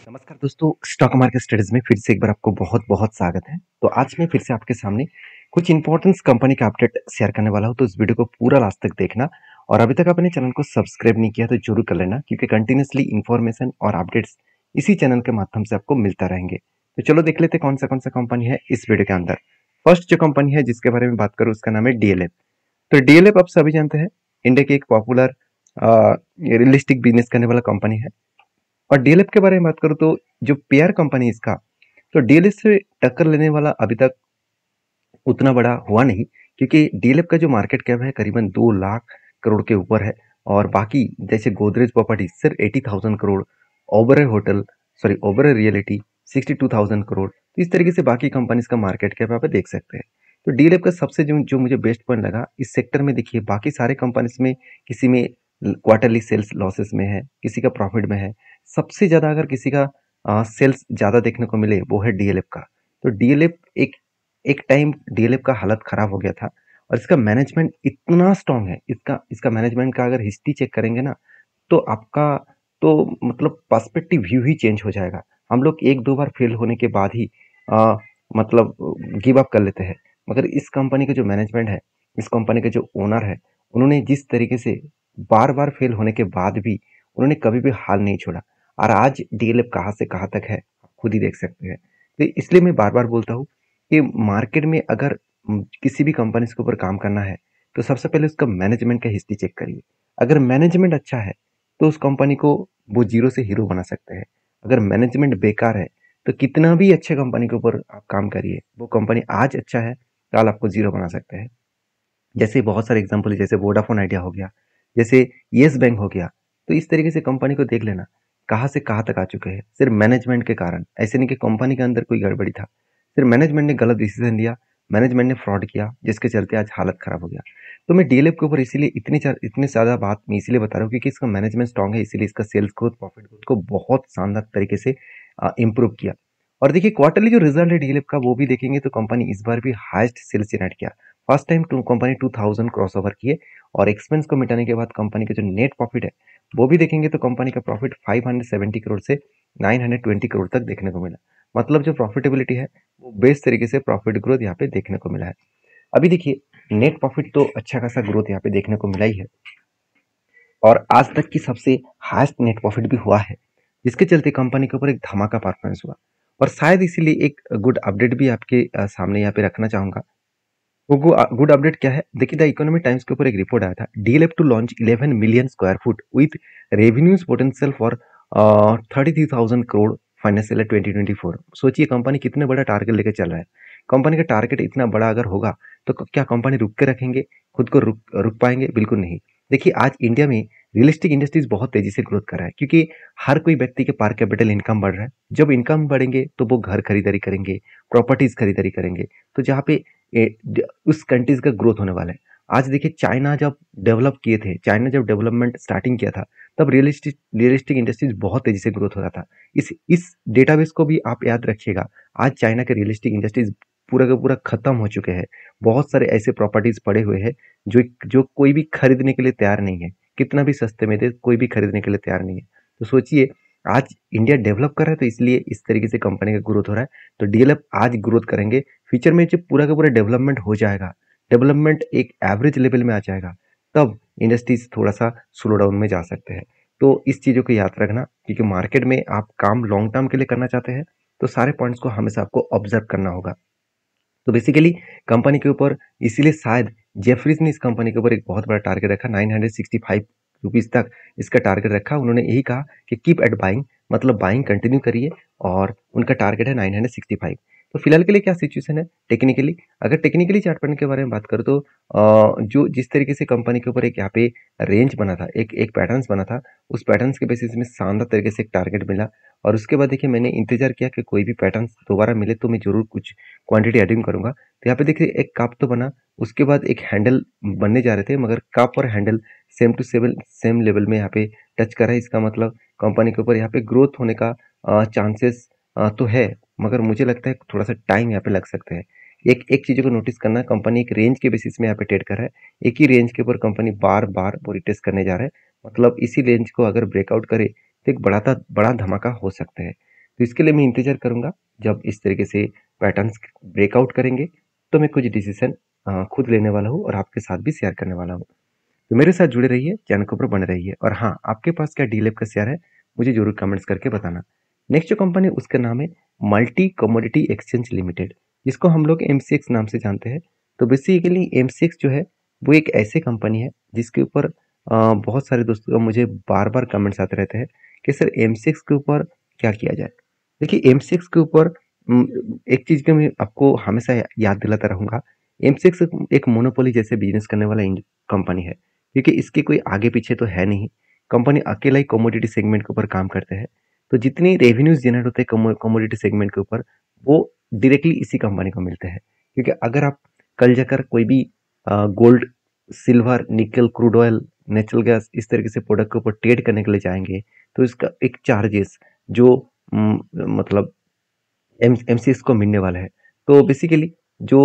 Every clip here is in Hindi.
नमस्कार दोस्तों, स्टॉक मार्केट स्टडीज में फिर से एक बार आपको बहुत बहुत स्वागत है। तो आज मैं फिर से आपके सामने कुछ इंपॉर्टेंट कंपनी का अपडेट शेयर करने वाला हूं, तो इस वीडियो को पूरा लास्ट तक देखना। और अभी तक आपने चैनल को सब्सक्राइब नहीं किया तो जरूर कर लेना, क्योंकि कंटिन्यूसली इन्फॉर्मेशन और अपडेट्स इसी चैनल के माध्यम से आपको मिलता रहेंगे। तो चलो देख लेते कौन सा कंपनी है इस वीडियो के अंदर। फर्स्ट जो कंपनी है जिसके बारे में बात करूँ उसका नाम है डीएलएफ। तो डीएलएफ आप सभी जानते हैं, इंडिया की एक पॉपुलर रियलिस्टिक बिजनेस करने वाला कंपनी है। और डीएलएफ के बारे में बात करूँ तो जो पेयर कंपनी इसका, तो डीएलएफ से टक्कर लेने वाला अभी तक उतना बड़ा हुआ नहीं, क्योंकि डीएलएफ का जो मार्केट कैप है करीबन 2 लाख करोड़ के ऊपर है। और बाकी जैसे गोदरेज प्रॉपर्टी सिर्फ 80,000 crore, Oberoi hotel sorry Oberoi reality 62,000 crore. तो इस तरीके से बाकी कंपनीज का मार्केट कैप आप देख सकते हैं। तो डीएलएफ का सबसे जो मुझे बेस्ट पॉइंट लगा इस सेक्टर में, देखिए बाकी सारे कंपनीज में किसी में क्वार्टरली सेल्स लॉसेस में है, किसी का प्रॉफिट में है। सबसे ज्यादा अगर किसी का सेल्स ज्यादा देखने को मिले वो है डीएलएफ का। तो डीएलएफ एक एक टाइम डीएलएफ का हालत खराब हो गया था, और इसका मैनेजमेंट इतना स्ट्रांग है, इसका इसका मैनेजमेंट का अगर हिस्ट्री चेक करेंगे ना, तो आपका तो मतलब पर्सपेक्टिव व्यू ही चेंज हो जाएगा। हम लोग एक दो बार फेल होने के बाद ही आ, मतलब गिव अप कर लेते हैं, मगर इस कंपनी का जो मैनेजमेंट है, इस कंपनी के जो ओनर है, उन्होंने जिस तरीके से बार बार फेल होने के बाद भी उन्होंने कभी भी हाल नहीं छोड़ा। और आज डीएलएफ कहाँ से कहाँ तक है आप खुद ही देख सकते हैं। तो इसलिए मैं बार बार बोलता हूँ कि मार्केट में अगर किसी भी कंपनी के ऊपर काम करना है तो सबसे पहले उसका मैनेजमेंट का हिस्ट्री चेक करिए। अगर मैनेजमेंट अच्छा है तो उस कंपनी को वो जीरो से हीरो बना सकते हैं। अगर मैनेजमेंट बेकार है तो कितना भी अच्छे कंपनी के ऊपर आप काम करिए, वो कंपनी आज अच्छा है कल आपको जीरो बना सकते हैं। जैसे बहुत सारे एग्जांपल है, जैसे वोडाफोन आइडिया हो गया, जैसे येस बैंक हो गया। तो इस तरीके से कंपनी को देख लेना कहाँ से कहाँ तक आ चुके हैं सिर्फ मैनेजमेंट के कारण। ऐसे नहीं कि कंपनी के अंदर कोई गड़बड़ी था, सिर्फ मैनेजमेंट ने गलत डिसीजन लिया, मैनेजमेंट ने फ्रॉड किया, जिसके चलते आज हालत खराब हो गया। तो मैं डीएलएफ के ऊपर इसीलिए इतनी ज्यादा बात मैं इसीलिए बता रहा हूँ क्योंकि इसका मैनेजमेंट स्ट्रांग है, इसीलिए इसका सेल्स ग्रोथ प्रॉफिट ग्रोथ को बहुत शानदार तरीके से इंप्रूव किया। और देखिए क्वार्टरली जो रिजल्ट है डीएलएफ का वो भी देखेंगे तो कंपनी इस बार भी हाईएस्ट सेल्स जनरेट किया। First time company 2000 cross over किए। और एक्सपेंस को मिटाने के बाद कंपनी का जो नेट प्रॉफिट है वो भी देखेंगे तो कंपनी का प्रॉफिट 570 करोड़ से 920 करोड़ तक देखने को मिला। मतलब जो प्रॉफिटेबिलिटी है वो बेस्ट तरीके से प्रॉफिट ग्रोथ यहाँ पे देखने को मिला है। अभी देखिए नेट प्रॉफिट तो अच्छा खासा ग्रोथ यहाँ पे देखने को मिला ही है, और आज तक की सबसे हाईएस्ट नेट प्रॉफिट भी हुआ है, जिसके चलते कंपनी के ऊपर एक धमाका परफॉर्मेंस हुआ। और शायद इसीलिए एक गुड अपडेट भी आपके सामने यहाँ पे रखना चाहूंगा। वो गुड अपडेट क्या है, देखिए द इकोनॉमिक टाइम्स के ऊपर एक रिपोर्ट आया था, DLF to launch 11 million square foot with revenues potential for 33,000 crore financial 2024। सोचिए कंपनी कितने बड़ा टारगेट लेकर चल रहा है। कंपनी का टारगेट इतना बड़ा अगर होगा तो क्या कंपनी रुक के रखेंगे, खुद को रुक पाएंगे? बिल्कुल नहीं। देखिए आज इंडिया में रियलिस्टिक इंडस्ट्रीज बहुत तेजी से ग्रोथ कर रहा है, क्योंकि हर कोई व्यक्ति के पर कैपिटल इनकम बढ़ रहा है। जब इनकम बढ़ेंगे तो वो घर खरीदारी करेंगे, प्रॉपर्टीज खरीदारी करेंगे, तो जहाँ पे उस कंट्रीज का ग्रोथ होने वाला है। आज देखिए चाइना जब डेवलप किए थे, चाइना जब डेवलपमेंट स्टार्टिंग किया था, तब रियलिस्टिक इंडस्ट्रीज बहुत तेजी से ग्रोथ हो रहा था। इस डेटाबेस को भी आप याद रखिएगा। आज चाइना के रियलिस्टिक इंडस्ट्रीज पूरा का पूरा खत्म हो चुके हैं। बहुत सारे ऐसे प्रॉपर्टीज पड़े हुए हैं जो जो कोई भी खरीदने के लिए तैयार नहीं है। कितना भी सस्ते में दे कोई भी खरीदने के लिए तैयार नहीं है। तो सोचिए आज इंडिया डेवलप कर रहा है, तो इसलिए इस तरीके से कंपनी का ग्रोथ हो रहा है। तो डीएलएफ आज ग्रोथ करेंगे, फ्यूचर में जब पूरा का पूरा डेवलपमेंट हो जाएगा, डेवलपमेंट एक एवरेज लेवल में आ जाएगा, तब इंडस्ट्रीज थोड़ा सा स्लो डाउन में जा सकते हैं। तो इस चीज़ों को याद रखना, क्योंकि मार्केट में आप काम लॉन्ग टर्म के लिए करना चाहते हैं तो सारे पॉइंट्स को हमेशा आपको ऑब्जर्व करना होगा। तो बेसिकली कंपनी के ऊपर इसीलिए शायद जेफरीज ने इस कंपनी के ऊपर एक बहुत बड़ा टारगेट रखा, 965 रुपीज तक इसका टारगेट रखा। उन्होंने यही कहा कि कीप एट बाइंग, मतलब बाइंग कंटिन्यू करिए, और उनका टारगेट है 965। तो फिलहाल के लिए क्या सिचुएशन है टेक्निकली, अगर टेक्निकली चार्ट पैटर्न के बारे में बात करूँ तो जो जिस तरीके से कंपनी के ऊपर एक यहाँ पे रेंज बना था, एक पैटर्न्स बना था, उस पैटर्न्स के बेसिस में शानदार तरीके से एक टारगेट मिला। और उसके बाद देखिए मैंने इंतजार किया कि कोई भी पैटर्न्स दोबारा मिले तो मैं जरूर कुछ क्वांटिटी एडिंग करूंगा। तो यहाँ पे देखिए एक कप तो बना, उसके बाद एक हैंडल बनने जा रहे थे, मगर कप और handle same to same level में यहाँ पे टच कर रहा है। इसका मतलब कंपनी के ऊपर यहाँ पे ग्रोथ होने का चांसेस तो है, मगर मुझे लगता है थोड़ा सा टाइम यहाँ पे लग सकते हैं। एक एक चीज़ों को नोटिस करना, कंपनी एक रेंज के बेसिस में यहाँ पे ट्रेड कर रहा है। एक ही रेंज के ऊपर कंपनी बार बार वो रिटेस्ट करने जा रहा है, मतलब इसी रेंज को अगर ब्रेकआउट करे तो एक बड़ा धमाका हो सकता है। तो इसके लिए मैं इंतजार करूंगा जब इस तरीके से पैटर्न्स ब्रेकआउट करेंगे, तो मैं कुछ डिसीजन खुद लेने वाला हूँ और आपके साथ भी शेयर करने वाला हूँ। तो मेरे साथ जुड़े रहिए, चैनल के ऊपर बने रहिए। और हाँ, आपके पास क्या डीलैप का शेयर है, मुझे जरूर कमेंट्स करके बताना। नेक्स्ट जो कंपनी उसका नाम है मल्टी कमोडिटी एक्सचेंज लिमिटेड, जिसको हम लोग एमसीएक्स नाम से जानते हैं। तो बेसिकली एमसीएक्स जो है वो एक ऐसी कंपनी है जिसके ऊपर बहुत सारे दोस्तों का मुझे बार बार कमेंट्स आते रहते हैं कि सर एमसीएक्स के ऊपर क्या किया जाए। देखिए एमसीएक्स के ऊपर एक चीज का मैं आपको हमेशा याद दिलाता रहूंगा। एमसीएक्स एक मोनोपोली जैसे बिजनेस करने वाला कंपनी है, क्योंकि इसके कोई आगे पीछे तो है नहीं। कंपनी अकेला ही कमोडिटी सेगमेंट के ऊपर काम करते हैं। तो जितनी रेवेन्यूज जनरेट होते हैं कमोडिटी सेगमेंट के ऊपर, वो डायरेक्टली इसी कंपनी को मिलते हैं। क्योंकि अगर आप कल जाकर कोई भी गोल्ड, सिल्वर, निकल, क्रूड ऑयल, नेचुरल गैस इस तरीके से प्रोडक्ट के ऊपर ट्रेड करने के लिए जाएंगे, तो इसका एक चार्जेस जो मतलब एमसीएक्स को मिलने वाला है। तो बेसिकली जो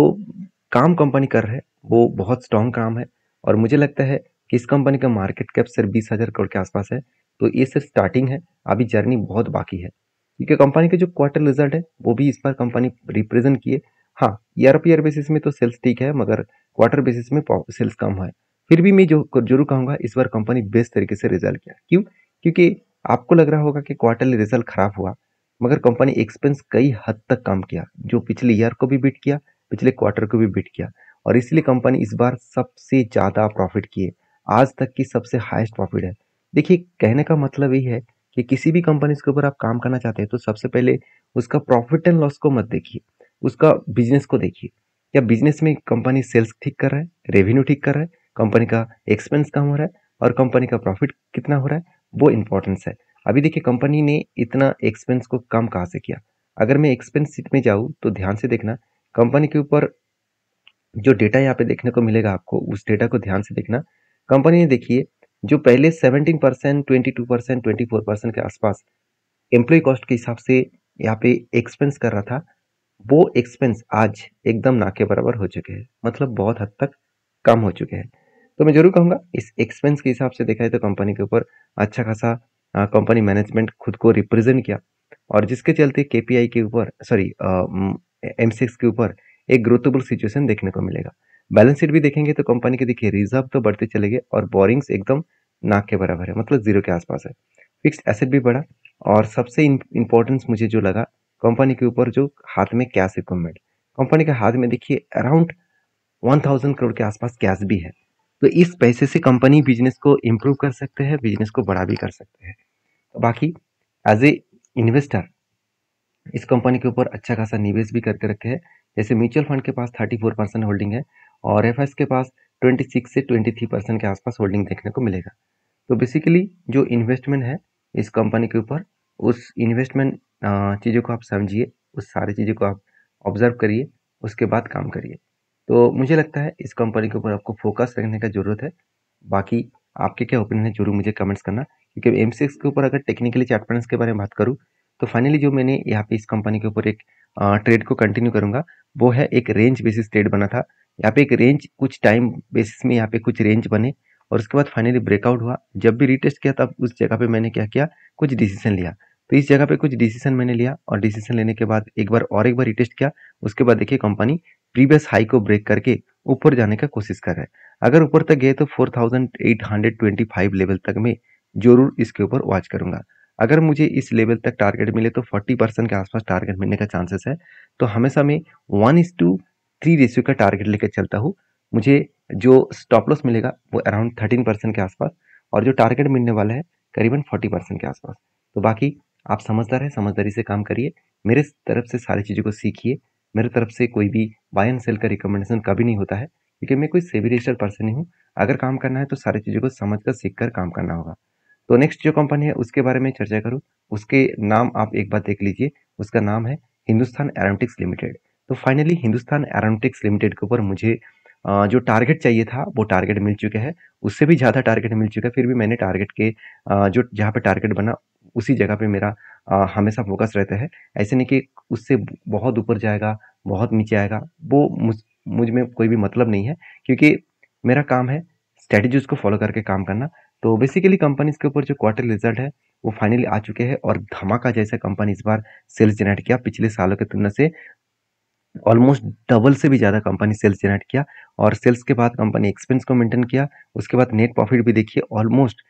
काम कंपनी कर रहा है वो बहुत स्ट्रॉन्ग काम है। और मुझे लगता है कि इस कंपनी का मार्केट कैप सिर्फ 20,000 करोड़ के आसपास है। तो ये सिर्फ स्टार्टिंग है, अभी जर्नी बहुत बाकी है। क्योंकि कंपनी के जो क्वार्टर रिजल्ट है वो भी इस बार कंपनी रिप्रेजेंट किए। हाँ, ईयर बेसिस में तो सेल्स ठीक है, मगर क्वार्टर बेसिस में सेल्स कम है। फिर भी मैं जो जरूर कहूंगा, इस बार कंपनी बेस्ट तरीके से रिजल्ट किया। क्यों? क्योंकि आपको लग रहा होगा कि क्वार्टरली रिजल्ट खराब हुआ, मगर कंपनी एक्सपेंस कई हद तक कम किया, जो पिछले ईयर को भी बीट किया, पिछले क्वार्टर को भी बीट किया। और इसलिए कंपनी इस बार सबसे ज्यादा प्रॉफिट किए, आज तक की सबसे हाईएस्ट प्रॉफिट है। देखिए कहने का मतलब यही है कि किसी भी कंपनी के ऊपर आप काम करना चाहते हैं तो सबसे पहले उसका प्रॉफिट एंड लॉस को मत देखिए, उसका बिजनेस को देखिए। क्या बिजनेस में कंपनी सेल्स ठीक कर रहा है, रेवेन्यू ठीक कर रहा है, कंपनी का एक्सपेंस कम हो रहा है, और कंपनी का प्रॉफिट कितना हो रहा है, वो इंपॉर्टेंस है। अभी देखिए कंपनी ने इतना एक्सपेंस को कम कहाँ से किया। अगर मैं एक्सपेंस शीट में जाऊँ तो ध्यान से देखना, कंपनी के ऊपर जो डेटा यहाँ पे देखने को मिलेगा आपको, उस डेटा को ध्यान से देखना। कंपनी ने देखिए जो पहले 17%, 22%, 24% के आसपास एम्प्लॉय कॉस्ट के हिसाब से यहाँ पे एक्सपेंस कर रहा था, वो एक्सपेंस आज एकदम ना के बराबर हो चुके हैं, मतलब बहुत हद तक कम हो चुके हैं। तो मैं जरूर कहूंगा इस एक्सपेंस के हिसाब से देखा है तो कंपनी के ऊपर अच्छा खासा कंपनी मैनेजमेंट खुद को रिप्रेजेंट किया, और जिसके चलते केपीआई के ऊपर, सॉरी, एम6 के ऊपर एक ग्रोथेबल सिचुएशन देखने को मिलेगा। बैलेंस शीट भी देखेंगे तो कंपनी के देखिए रिजर्व तो बढ़ते चले गए और बोरिंग्स एकदम नाक के बराबर है, मतलब जीरो के आसपास है। फिक्स्ड एसेट भी बढ़ा, और सबसे इंपॉर्टेंस मुझे जो लगा, कंपनी के ऊपर जो हाथ में कैश इक्विपमेंट, कंपनी के हाथ में देखिए अराउंड 1000 करोड़ के आसपास कैश भी है। तो इस पैसे से कंपनी बिजनेस को इम्प्रूव कर सकते हैं, बिजनेस को बड़ा भी कर सकते हैं। तो बाकी एज ए इन्वेस्टर इस कंपनी के ऊपर अच्छा खासा निवेश भी करके रखे हैं। जैसे म्यूचुअल फंड के पास 34% होल्डिंग है, और एफ के पास 26 से 23% के आसपास होल्डिंग देखने को मिलेगा। तो बेसिकली जो इन्वेस्टमेंट है इस कंपनी के ऊपर, उस इन्वेस्टमेंट चीज़ों को आप समझिए, उस सारी चीज़ों को आप ऑब्जर्व करिए, उसके बाद काम करिए। तो मुझे लगता है इस कंपनी के ऊपर आपको फोकस रखने का ज़रूरत है। बाकी आपके क्या ओपिनियन है जरूर मुझे कमेंट्स करना। क्योंकि एम6 के ऊपर अगर टेक्निकली चार्ट पैटर्न्स के बारे में बात करूँ, तो फाइनली जो मैंने यहाँ पे इस कंपनी के ऊपर एक ट्रेड को कंटिन्यू करूंगा, वो है एक रेंज बेसिस ट्रेड बना था। यहाँ पे एक रेंज कुछ टाइम बेसिस में यहाँ पे कुछ रेंज बने, और उसके बाद फाइनली ब्रेकआउट हुआ। जब भी रीटेस्ट किया तब उस जगह पे मैंने क्या किया, कुछ डिसीजन लिया। तो इस जगह पे कुछ डिसीजन मैंने लिया, और डिसीजन लेने के बाद एक बार रिटेस्ट किया। उसके बाद देखिए कंपनी प्रीवियस हाई को ब्रेक करके ऊपर जाने का कोशिश कर रहा है। अगर ऊपर तक गए तो 4825 लेवल तक मैं जरूर इसके ऊपर वॉच करूंगा। अगर मुझे इस लेवल तक टारगेट मिले तो 40% के आसपास टारगेट मिलने का चांसेस है। तो हमेशा मैं 1:3 रेशियो का टारगेट लेकर चलता हूँ। मुझे जो स्टॉप लॉस मिलेगा वो अराउंड 13% के आसपास, और जो टारगेट मिलने वाला है करीबन 40% के आसपास। तो बाकी आप समझदार है, समझदारी से काम करिए, मेरे तरफ से सारी चीज़ों को सीखिए। मेरे तरफ से कोई भी बाय एंड सेल का रिकमेंडेशन कभी नहीं होता है, क्योंकि मैं कोई सेबी रजिस्टर्ड पर्सन नहीं हूँ। अगर काम करना है तो सारी चीज़ों को समझ कर सीख कर काम करना होगा। तो नेक्स्ट जो कंपनी है उसके बारे में चर्चा करूँ, उसके नाम आप एक बार देख लीजिए। उसका नाम है हिंदुस्तान एरोनॉटिक्स लिमिटेड। तो फाइनली हिंदुस्तान एरोनॉटिक्स लिमिटेड के ऊपर मुझे जो टारगेट चाहिए था वो टारगेट मिल चुका है, उससे भी ज़्यादा टारगेट मिल चुका है। फिर भी मैंने टारगेट के जो जहाँ पे टारगेट बना उसी जगह पे मेरा हमेशा फोकस रहता है। ऐसे नहीं कि उससे बहुत ऊपर जाएगा, बहुत नीचे आएगा, वो मुझ में कोई भी मतलब नहीं है। क्योंकि मेरा काम है स्ट्रेटजीज को फॉलो करके काम करना, तो बेसिकली कंपनीज के ऊपर जो क्वार्टर रिजल्ट है वो फाइनली आ चुके हैं और धमाका जैसा कंपनी इस बार सेल्स जनरेट किया पिछले सालों की तुलना से ऑलमोस्ट डबल से भी ज़्यादा कंपनी सेल्स जनरेट किया और सेल्स के बाद कंपनी एक्सपेंस को मेंटेन किया। उसके बाद नेट प्रॉफिट भी देखिए ऑलमोस्ट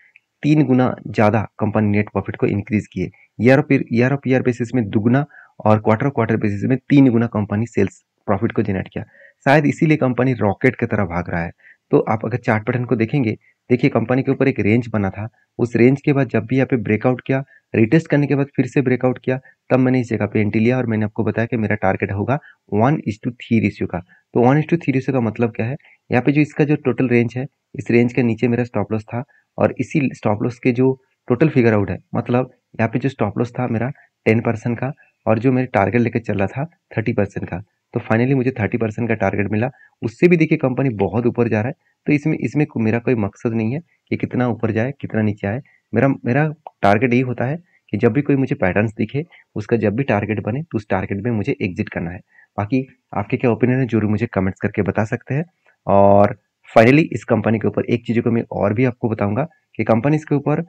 3 गुना ज़्यादा कंपनी नेट प्रॉफिट को इंक्रीज किए। ईयर ऑफ ईयर बेसिस में दुगुना और क्वार्टर बेसिस में 3 गुना कंपनी सेल्स प्रॉफिट को जनरेट किया। शायद इसीलिए कंपनी रॉकेट की तरह भाग रहा है। तो आप अगर चार्ट पैटर्न को देखेंगे, देखिए कंपनी के ऊपर एक रेंज बना था। उस रेंज के बाद जब भी यहाँ पे ब्रेकआउट किया, रिटेस्ट करने के बाद फिर से ब्रेकआउट किया, तब मैंने इस जगह पे एंट्री लिया और मैंने आपको बताया कि मेरा टारगेट होगा 1:3 रेशियो का। तो 1:3 रेशियो का मतलब क्या है, यहाँ पे जो इसका जो टोटल रेंज है, इस रेंज के नीचे मेरा स्टॉप लॉस था और इसी स्टॉप लॉस के जो टोटल फिगर आउट है, मतलब यहाँ पे जो स्टॉप लॉस था मेरा 10% का और जो मेरे टारगेट लेकर चल रहा था 30% का। तो फाइनली मुझे 30% का टारगेट मिला। उससे भी देखिए कंपनी बहुत ऊपर जा रहा है। तो इसमें इसमें मेरा कोई मकसद नहीं है कि कितना ऊपर जाए कितना नीचे आए। मेरा मेरा टारगेट यही होता है कि जब भी कोई मुझे पैटर्न्स दिखे, उसका जब भी टारगेट बने तो उस टारगेट में मुझे एग्जिट करना है। बाकी आपके क्या ओपिनियन है जरूर मुझे कमेंट्स करके बता सकते हैं। और फाइनली इस कंपनी के ऊपर एक चीज़ को मैं और भी आपको बताऊंगा कि कंपनी के ऊपर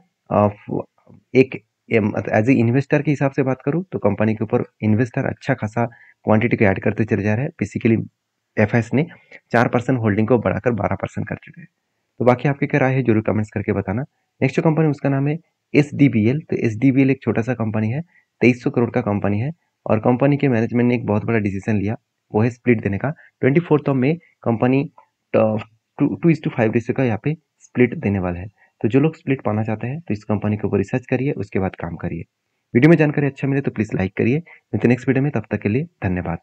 एक एज ए इन्वेस्टर के हिसाब से बात करूं तो कंपनी के ऊपर इन्वेस्टर अच्छा खासा क्वांटिटी को ऐड करते चले जा रहे हैं। बेसिकली एफएस ने 4% होल्डिंग को बढ़ाकर 12% कर चुके हैं। तो बाकी आपकी क्या राय है जरूर कमेंट्स करके बताना। नेक्स्ट जो कंपनी उसका नाम है SDBL। तो SDBL एक छोटा सा कंपनी है, 2300 करोड़ का कंपनी है और कंपनी के मैनेजमेंट ने एक बहुत बड़ा डिसीजन लिया, वो है स्प्लिट देने का। 24 में कंपनी 2:5 रेशियो का यहाँ पे स्प्लिट देने वाला है। तो जो लोग स्प्लिट पाना चाहते हैं तो इस कंपनी के ऊपर रिसर्च करिए, उसके बाद काम करिए। वीडियो में जानकारी अच्छा मिले तो प्लीज़ लाइक करिए। मिलते हैं नेक्स्ट वीडियो में, तब तक के लिए धन्यवाद।